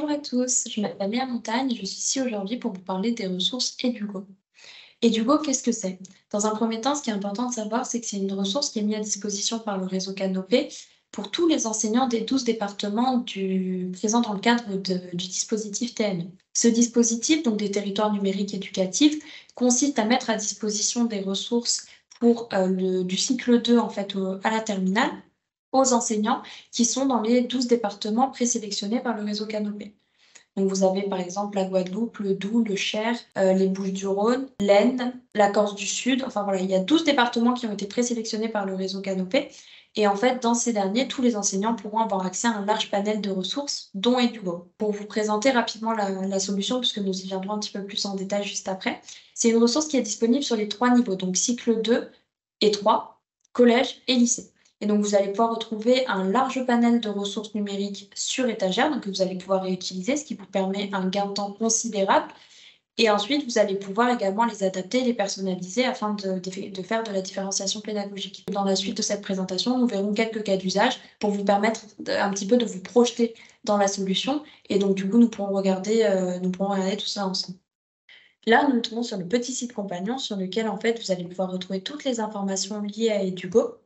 Bonjour à tous, je m'appelle Léa Montagne et je suis ici aujourd'hui pour vous parler des ressources Edugo. Edugo, qu'est-ce que c'est? Dans un premier temps, ce qui est important de savoir, c'est que c'est une ressource qui est mise à disposition par le réseau Canopé pour tous les enseignants des 12 départements présents dans le cadre du dispositif TME. Ce dispositif, donc des territoires numériques éducatifs, consiste à mettre à disposition des ressources pour du cycle 2 en fait, à la terminale aux enseignants qui sont dans les 12 départements présélectionnés par le réseau Canopé. Donc vous avez par exemple la Guadeloupe, le Doubs, le Cher, les Bouches-du-Rhône, l'Aisne, la Corse du Sud. Enfin voilà, il y a 12 départements qui ont été présélectionnés par le réseau Canopé. Et en fait, dans ces derniers, tous les enseignants pourront avoir accès à un large panel de ressources, dont Edugo. Pour vous présenter rapidement la solution, puisque nous y viendrons un petit peu plus en détail juste après, c'est une ressource qui est disponible sur les 3 niveaux, donc cycle 2 et 3, collège et lycée. Et donc, vous allez pouvoir retrouver un large panel de ressources numériques sur étagère, donc que vous allez pouvoir réutiliser, ce qui vous permet un gain de temps considérable. Et ensuite, vous allez pouvoir également les adapter, les personnaliser afin de faire de la différenciation pédagogique. Dans la suite de cette présentation, nous verrons quelques cas d'usage pour vous permettre un petit peu de vous projeter dans la solution. Et donc, du coup, nous pourrons regarder tout ça ensemble. Là, nous nous trouvons sur le petit site compagnon sur lequel, en fait, vous allez pouvoir retrouver toutes les informations liées à Edugo.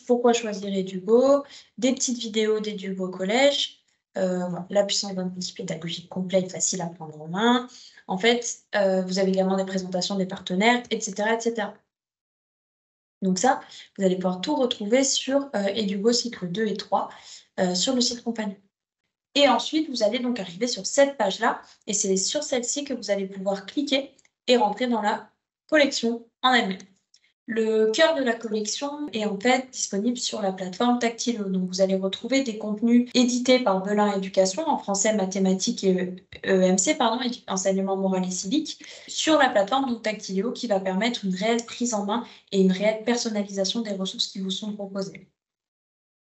Pourquoi choisir Edugo? Des petites vidéos d'Edugo Collège, voilà, la puissance d'un outil pédagogique complet et facile à prendre en main. En fait, vous avez également des présentations des partenaires, etc., etc. Donc ça, vous allez pouvoir tout retrouver sur Edugo cycle 2 et 3 sur le site compagnon. Et ensuite, vous allez donc arriver sur cette page-là, et c'est sur celle-ci que vous allez pouvoir cliquer et rentrer dans la collection en elle-même. Le cœur de la collection est en fait disponible sur la plateforme Tactilo. Donc, vous allez retrouver des contenus édités par Belin Éducation en français, mathématiques et EMC, enseignement moral et civique, sur la plateforme donc, Tactilo qui va permettre une réelle prise en main et une réelle personnalisation des ressources qui vous sont proposées.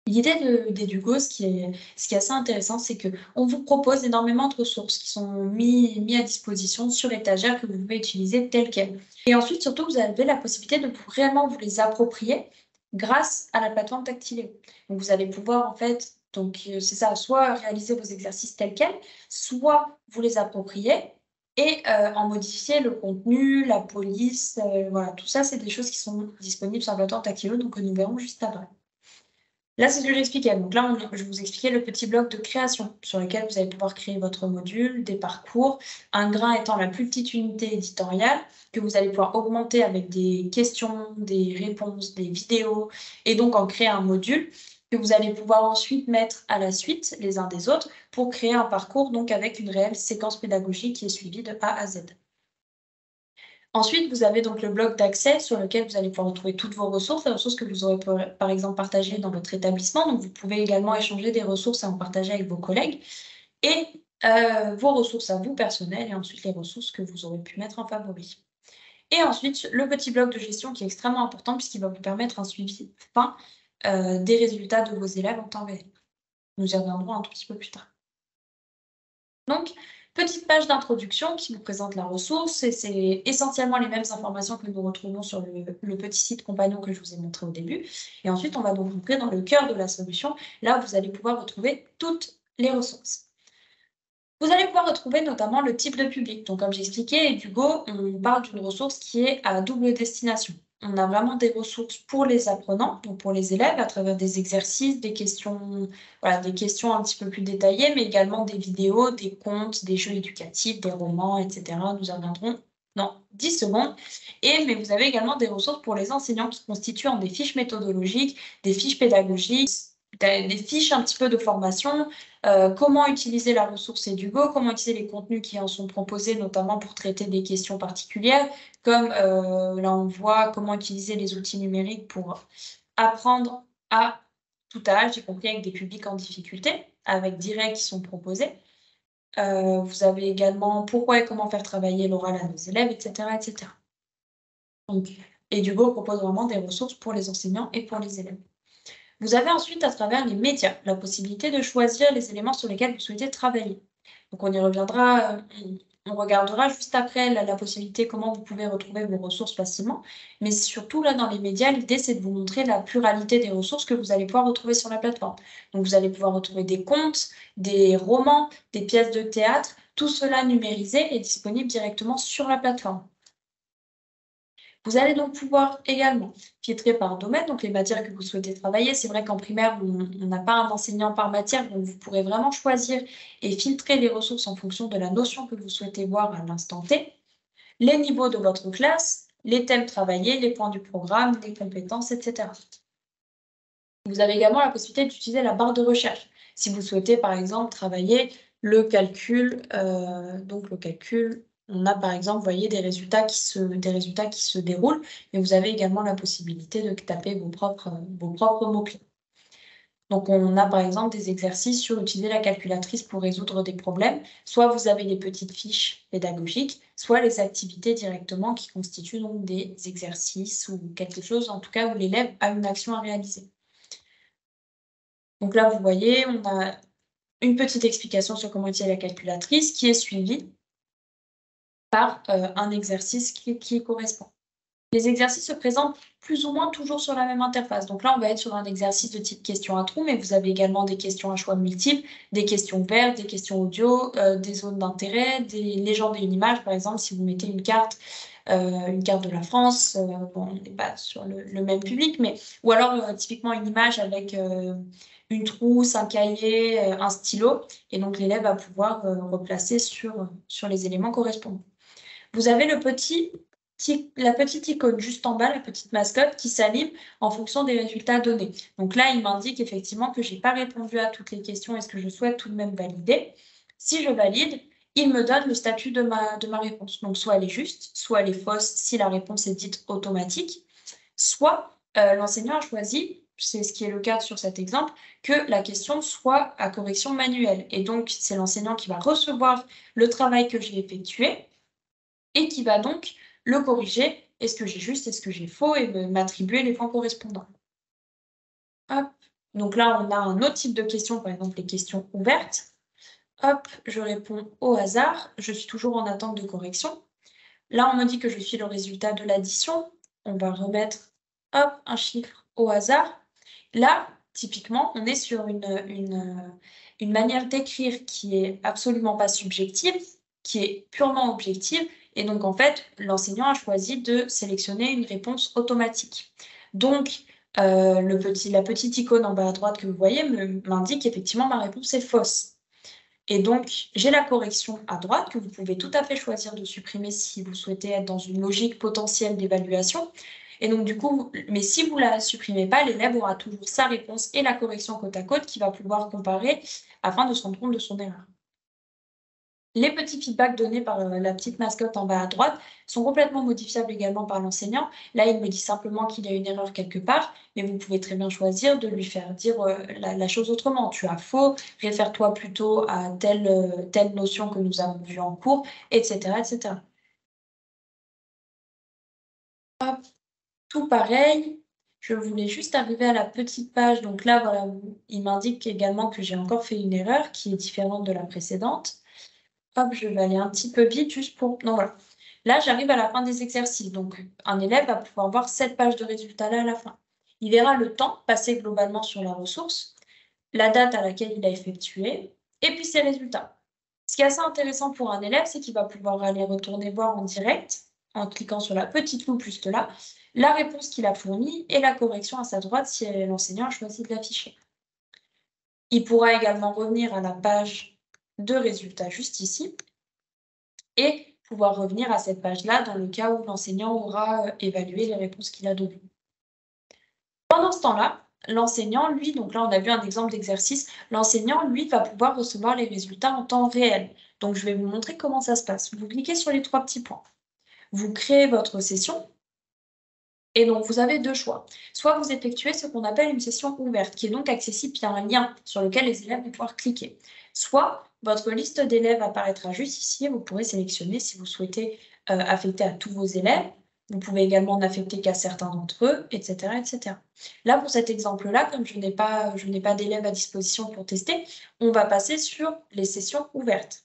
L'idée d'Edugo, ce qui est assez intéressant, c'est qu'on vous propose énormément de ressources qui sont mis à disposition sur étagère que vous pouvez utiliser telles quelles. Et ensuite, surtout, vous avez la possibilité de réellement vous les approprier grâce à la plateforme Tactile. Donc, vous allez pouvoir, en fait, c'est ça, soit réaliser vos exercices tels quels, soit vous les approprier et en modifier le contenu, la police, voilà, tout ça, c'est des choses qui sont disponibles sur la plateforme Tactile, donc que nous verrons juste après. Là, c'est ce que j'expliquais. Donc là, je vous expliquais le petit bloc de création sur lequel vous allez pouvoir créer votre module, des parcours, un grain étant la plus petite unité éditoriale que vous allez pouvoir augmenter avec des questions, des réponses, des vidéos, et donc en créer un module que vous allez pouvoir ensuite mettre à la suite les uns des autres pour créer un parcours donc avec une réelle séquence pédagogique qui est suivie de A à Z. Ensuite, vous avez donc le bloc d'accès sur lequel vous allez pouvoir retrouver toutes vos ressources, les ressources que vous aurez par exemple partagées dans votre établissement. Donc, vous pouvez également échanger des ressources à en partager avec vos collègues et vos ressources à vous personnelles et ensuite les ressources que vous aurez pu mettre en favori. Et ensuite, le petit bloc de gestion qui est extrêmement important puisqu'il va vous permettre un suivi fin des résultats de vos élèves en temps réel. Nous y reviendrons un tout petit peu plus tard. Donc, petite page d'introduction qui vous présente la ressource, et c'est essentiellement les mêmes informations que nous retrouvons sur le petit site compagnon que je vous ai montré au début. Et ensuite, on va donc rentrer dans le cœur de la solution, là où vous allez pouvoir retrouver toutes les ressources. Vous allez pouvoir retrouver notamment le type de public. Donc, comme j'expliquais, Edugo, on parle d'une ressource qui est à double destination. On a vraiment des ressources pour les apprenants, donc pour les élèves, à travers des exercices, des questions, voilà, des questions un petit peu plus détaillées, mais également des vidéos, des contes, des jeux éducatifs, des romans, etc. Nous en reviendrons dans 10 secondes. Mais vous avez également des ressources pour les enseignants qui constituent en des fiches méthodologiques, des fiches pédagogiques, des fiches un petit peu de formation, comment utiliser la ressource Edugo, comment utiliser les contenus qui en sont proposés, notamment pour traiter des questions particulières, comme là on voit comment utiliser les outils numériques pour apprendre à tout âge, y compris avec des publics en difficulté, avec des règles qui sont proposées. Vous avez également pourquoi et comment faire travailler l'oral à nos élèves, etc., etc. Donc, Edugo propose vraiment des ressources pour les enseignants et pour les élèves. Vous avez ensuite, à travers les médias, la possibilité de choisir les éléments sur lesquels vous souhaitez travailler. Donc, on y reviendra On regardera juste après la possibilité comment vous pouvez retrouver vos ressources facilement. Mais surtout, là, dans les médias, l'idée, c'est de vous montrer la pluralité des ressources que vous allez pouvoir retrouver sur la plateforme. Donc, vous allez pouvoir retrouver des contes, des romans, des pièces de théâtre, tout cela numérisé et disponible directement sur la plateforme. Vous allez donc pouvoir également filtrer par domaine, donc les matières que vous souhaitez travailler. C'est vrai qu'en primaire, on n'a pas un enseignant par matière, donc vous pourrez vraiment choisir et filtrer les ressources en fonction de la notion que vous souhaitez voir à l'instant T, les niveaux de votre classe, les thèmes travaillés, les points du programme, les compétences, etc. Vous avez également la possibilité d'utiliser la barre de recherche. Si vous souhaitez, par exemple, travailler le calcul, on a par exemple, vous voyez, des résultats qui se déroulent, mais vous avez également la possibilité de taper vos propres mots-clés. Donc, on a par exemple des exercices sur utiliser la calculatrice pour résoudre des problèmes. Soit vous avez les petites fiches pédagogiques, soit les activités directement qui constituent donc des exercices ou quelque chose, en tout cas, où l'élève a une action à réaliser. Donc là, vous voyez, on a une petite explication sur comment utiliser la calculatrice qui est suivie par un exercice qui correspond. Les exercices se présentent plus ou moins toujours sur la même interface. Donc là, on va être sur un exercice de type question à trous, mais vous avez également des questions à choix multiples, des questions vertes, des questions audio, des zones d'intérêt, des légendes et une image. Par exemple, si vous mettez une carte de la France, bon, on n'est pas sur le même public, mais ou alors typiquement une image avec une trousse, un cahier, un stylo, et donc l'élève va pouvoir replacer sur les éléments correspondants. Vous avez la petite icône juste en bas, la petite mascotte qui s'anime en fonction des résultats donnés. Donc là, il m'indique effectivement que je n'ai pas répondu à toutes les questions. Est-ce que je souhaite tout de même valider? Si je valide, il me donne le statut de ma réponse. Donc soit elle est juste, soit elle est fausse si la réponse est dite automatique, soit l'enseignant a choisi, c'est ce qui est le cas sur cet exemple, que la question soit à correction manuelle. Et donc, c'est l'enseignant qui va recevoir le travail que j'ai effectué et qui va donc le corriger. Est-ce que j'ai juste, est-ce que j'ai faux, et m'attribuer les points correspondants. Hop. Donc là, on a un autre type de questions, par exemple les questions ouvertes. Hop, je réponds au hasard. Je suis toujours en attente de correction. Là, on me dit que je suis le résultat de l'addition. On va remettre, hop, un chiffre au hasard. Là, typiquement, on est sur une manière d'écrire qui est absolument pas subjective, qui est purement objective. Et donc, en fait, l'enseignant a choisi de sélectionner une réponse automatique. Donc, la petite icône en bas à droite que vous voyez m'indique effectivement ma réponse est fausse. Et donc, j'ai la correction à droite que vous pouvez tout à fait choisir de supprimer si vous souhaitez être dans une logique potentielle d'évaluation. Et donc, du coup, mais si vous ne la supprimez pas, l'élève aura toujours sa réponse et la correction côte à côte qui va pouvoir comparer afin de se rendre compte de son erreur. Les petits feedbacks donnés par la petite mascotte en bas à droite sont complètement modifiables également par l'enseignant. Là, il me dit simplement qu'il y a une erreur quelque part, mais vous pouvez très bien choisir de lui faire dire la chose autrement. Tu as faux, réfère-toi plutôt à telle notion que nous avons vue en cours, etc., etc. Hop, tout pareil. Je voulais juste arriver à la petite page. Donc là, voilà, il m'indique également que j'ai encore fait une erreur qui est différente de la précédente. Hop, je vais aller un petit peu vite juste pour... Non, voilà. Là, j'arrive à la fin des exercices. Donc, un élève va pouvoir voir cette page de résultats là à la fin. Il verra le temps passé globalement sur la ressource, la date à laquelle il a effectué, et puis ses résultats. Ce qui est assez intéressant pour un élève, c'est qu'il va pouvoir aller retourner voir en direct, en cliquant sur la petite loupe juste là, la réponse qu'il a fournie et la correction à sa droite si l'enseignant a choisi de l'afficher. Il pourra également revenir à la page de résultats juste ici et pouvoir revenir à cette page-là dans le cas où l'enseignant aura évalué les réponses qu'il a données. Pendant ce temps-là, l'enseignant, lui, donc là on a vu un exemple d'exercice, l'enseignant, lui, va pouvoir recevoir les résultats en temps réel. Donc je vais vous montrer comment ça se passe. Vous cliquez sur les 3 petits points. Vous créez votre session. Et donc, vous avez 2 choix. Soit vous effectuez ce qu'on appelle une session ouverte, qui est donc accessible via un lien sur lequel les élèves vont pouvoir cliquer. Soit votre liste d'élèves apparaîtra juste ici et vous pourrez sélectionner si vous souhaitez affecter à tous vos élèves. Vous pouvez également n'affecter qu'à certains d'entre eux, etc., etc. Là, pour cet exemple-là, comme je n'ai pas d'élèves à disposition pour tester, on va passer sur les sessions ouvertes.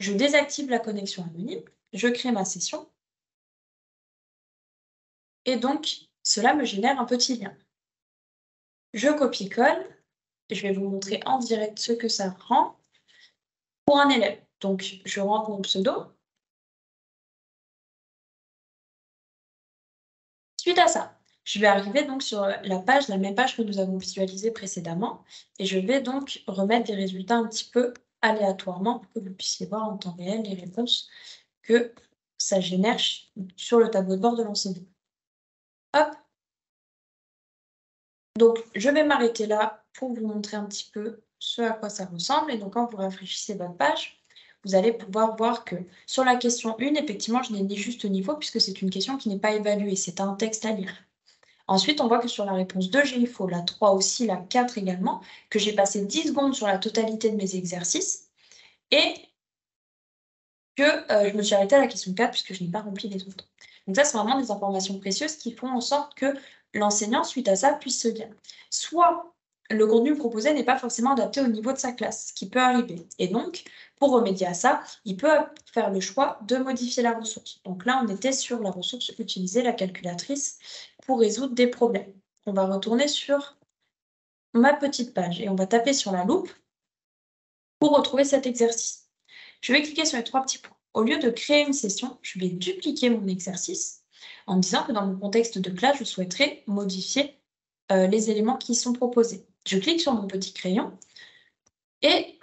je désactive la connexion anonyme, je crée ma session, et donc cela me génère un petit lien. Je copie-colle, je vais vous montrer en direct ce que ça rend pour un élève. Donc je rentre mon pseudo. Suite à ça, je vais arriver donc sur la même page que nous avons visualisée précédemment, et je vais donc remettre des résultats un petit peu aléatoirement pour que vous puissiez voir en temps réel les réponses que ça génère sur le tableau de bord de l'enseignant. Hop. Donc, je vais m'arrêter là pour vous montrer un petit peu ce à quoi ça ressemble. Et donc, quand vous rafraîchissez votre page, vous allez pouvoir voir que sur la question 1, effectivement, je n'ai ni juste niveau puisque c'est une question qui n'est pas évaluée, c'est un texte à lire. Ensuite, on voit que sur la réponse 2, j'ai il faut la 3 aussi, la 4 également, que j'ai passé 10 secondes sur la totalité de mes exercices et que je me suis arrêtée à la question 4 puisque je n'ai pas rempli les autres. Donc ça, c'est vraiment des informations précieuses qui font en sorte que l'enseignant, suite à ça, puisse se dire soit le contenu proposé n'est pas forcément adapté au niveau de sa classe, ce qui peut arriver. Et donc, pour remédier à ça, il peut faire le choix de modifier la ressource. Donc là, on était sur la ressource utiliser la calculatrice pour résoudre des problèmes. On va retourner sur ma petite page et on va taper sur la loupe pour retrouver cet exercice. Je vais cliquer sur les 3 petits points. Au lieu de créer une session, je vais dupliquer mon exercice en me disant que dans mon contexte de classe, je souhaiterais modifier les éléments qui sont proposés. Je clique sur mon petit crayon et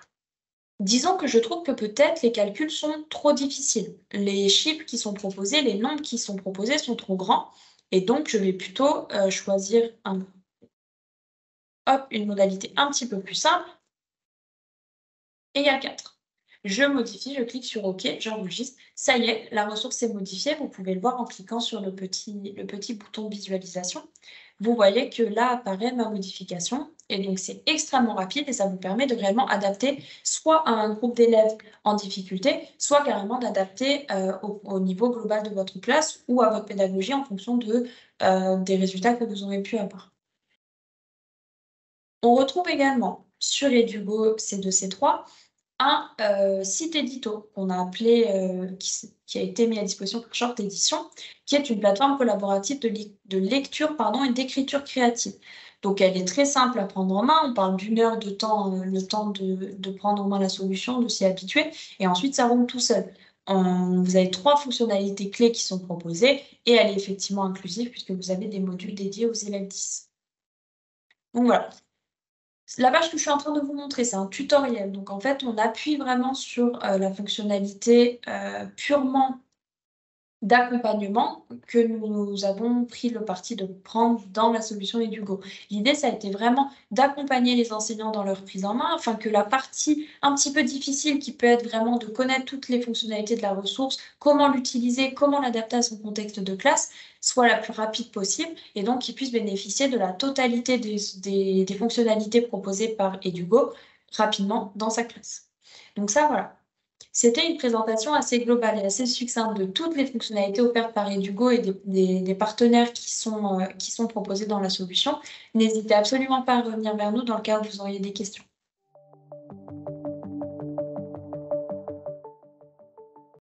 disons que je trouve que peut-être les calculs sont trop difficiles. Les chiffres qui sont proposés, les nombres qui sont proposés sont trop grands et donc je vais plutôt choisir une modalité un petit peu plus simple, égale 4. Je modifie, je clique sur OK, j'enregistre. Ça y est, la ressource est modifiée. Vous pouvez le voir en cliquant sur le petit bouton visualisation. Vous voyez que là apparaît ma modification. Et donc, c'est extrêmement rapide et ça vous permet de réellement adapter soit à un groupe d'élèves en difficulté, soit carrément d'adapter au niveau global de votre classe ou à votre pédagogie en fonction des résultats que vous aurez pu avoir. On retrouve également sur Edugo C2, C3 un site édito qu'on a appelé, qui a été mis à disposition par Short Edition, qui est une plateforme collaborative de lecture et d'écriture créative. Donc elle est très simple à prendre en main, on parle d'1 heure de temps, le temps de prendre en main la solution, de s'y habituer, et ensuite ça roule tout seul. Vous avez 3 fonctionnalités clés qui sont proposées, et elle est effectivement inclusive puisque vous avez des modules dédiés aux élèves 10. Donc voilà. La page que je suis en train de vous montrer, c'est un tutoriel. Donc, en fait, on appuie vraiment sur la fonctionnalité purement d'accompagnement que nous avons pris le parti de prendre dans la solution Edugo. L'idée, ça a été vraiment d'accompagner les enseignants dans leur prise en main afin que la partie un petit peu difficile qui peut être vraiment de connaître toutes les fonctionnalités de la ressource, comment l'utiliser, comment l'adapter à son contexte de classe, soit la plus rapide possible et donc qu'ils puissent bénéficier de la totalité des fonctionnalités proposées par Edugo rapidement dans sa classe. Donc ça, voilà. C'était une présentation assez globale et assez succincte de toutes les fonctionnalités offertes par Edugo et des partenaires qui sont proposés dans la solution. N'hésitez absolument pas à revenir vers nous dans le cas où vous auriez des questions.